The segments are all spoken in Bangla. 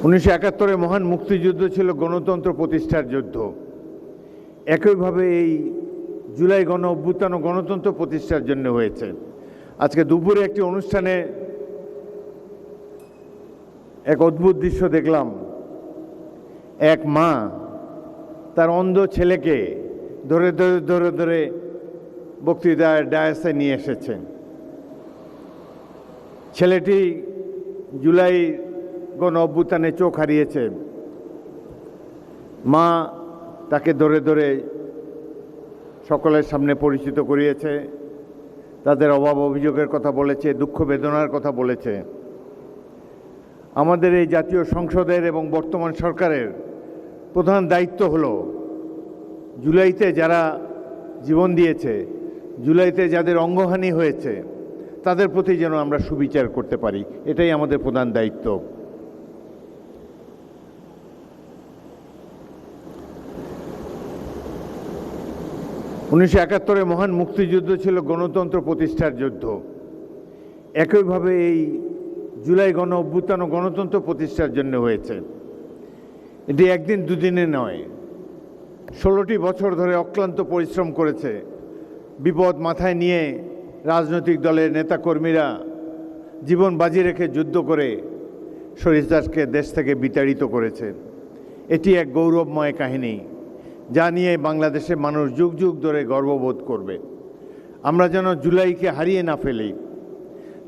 1971 মহান মুক্তিযুদ্ধ ছিল গণতন্ত্র প্রতিষ্ঠার যুদ্ধ। একইভাবে এই জুলাই গণ অভ্যুত্থান গণতন্ত্র প্রতিষ্ঠার জন্য হয়েছে। আজকে দুপুরে একটি অনুষ্ঠানে এক অদ্ভুত দৃশ্য দেখলাম। এক মা তার অন্ধ ছেলেকে ধরে ধরে ধরে ধরে বক্তৃতার ডায়াসে নিয়ে এসেছেন। ছেলেটি জুলাই গণ অভ্যুত্থানে চোখ হারিয়েছে। মা তাকে ধরে ধরে সকলের সামনে পরিচিত করিয়েছে, তাদের অভাব অভিযোগের কথা বলেছে, দুঃখ বেদনার কথা বলেছে। আমাদের এই জাতীয় সংসদের এবং বর্তমান সরকারের প্রধান দায়িত্ব হলো জুলাইতে যারা জীবন দিয়েছে, জুলাইতে যাদের অঙ্গহানি হয়েছে, তাদের প্রতি যেন আমরা সুবিচার করতে পারি। এটাই আমাদের প্রধান দায়িত্ব। উনিশশো 1971 মহান মুক্তিযুদ্ধ ছিল গণতন্ত্র প্রতিষ্ঠার যুদ্ধ। একইভাবে এই জুলাই গণ অভ্যুত্থান গণতন্ত্র প্রতিষ্ঠার জন্য হয়েছে। এটি একদিন দুদিনে নয়, 16টি বছর ধরে অক্লান্ত পরিশ্রম করেছে। বিপদ মাথায় নিয়ে রাজনৈতিক দলের নেতাকর্মীরা জীবন বাজি রেখে যুদ্ধ করে স্বৈরাচারকে দেশ থেকে বিতাড়িত করেছে। এটি এক গৌরবময় কাহিনী, যা নিয়ে বাংলাদেশের মানুষ যুগ যুগ ধরে গর্ববোধ করবে। আমরা যেন জুলাইকে হারিয়ে না ফেলি,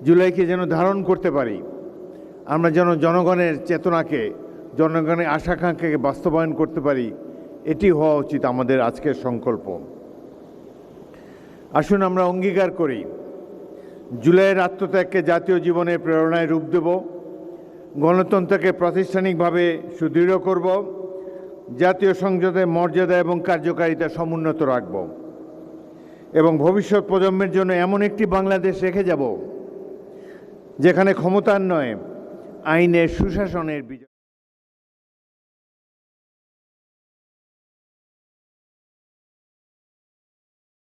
জুলাইকে যেন ধারণ করতে পারি। আমরা যেন জনগণের চেতনাকে, জনগণের আশাকাঙ্ক্ষাকে বাস্তবায়ন করতে পারি। এটি হওয়া উচিত আমাদের আজকের সংকল্প। আসুন আমরা অঙ্গীকার করি, জুলাইয়ের আত্মত্যাগকে জাতীয় জীবনের প্রেরণায় রূপ দেব, গণতন্ত্রকে প্রাতিষ্ঠানিকভাবে সুদৃঢ় করব, জাতীয় সংসদের মর্যাদা এবং কার্যকারিতা সমুন্নত রাখব এবং ভবিষ্যৎ প্রজন্মের জন্য এমন একটি বাংলাদেশ রেখে যাব যেখানে ক্ষমতার নয়, আইনের সুশাসনের বিজয়।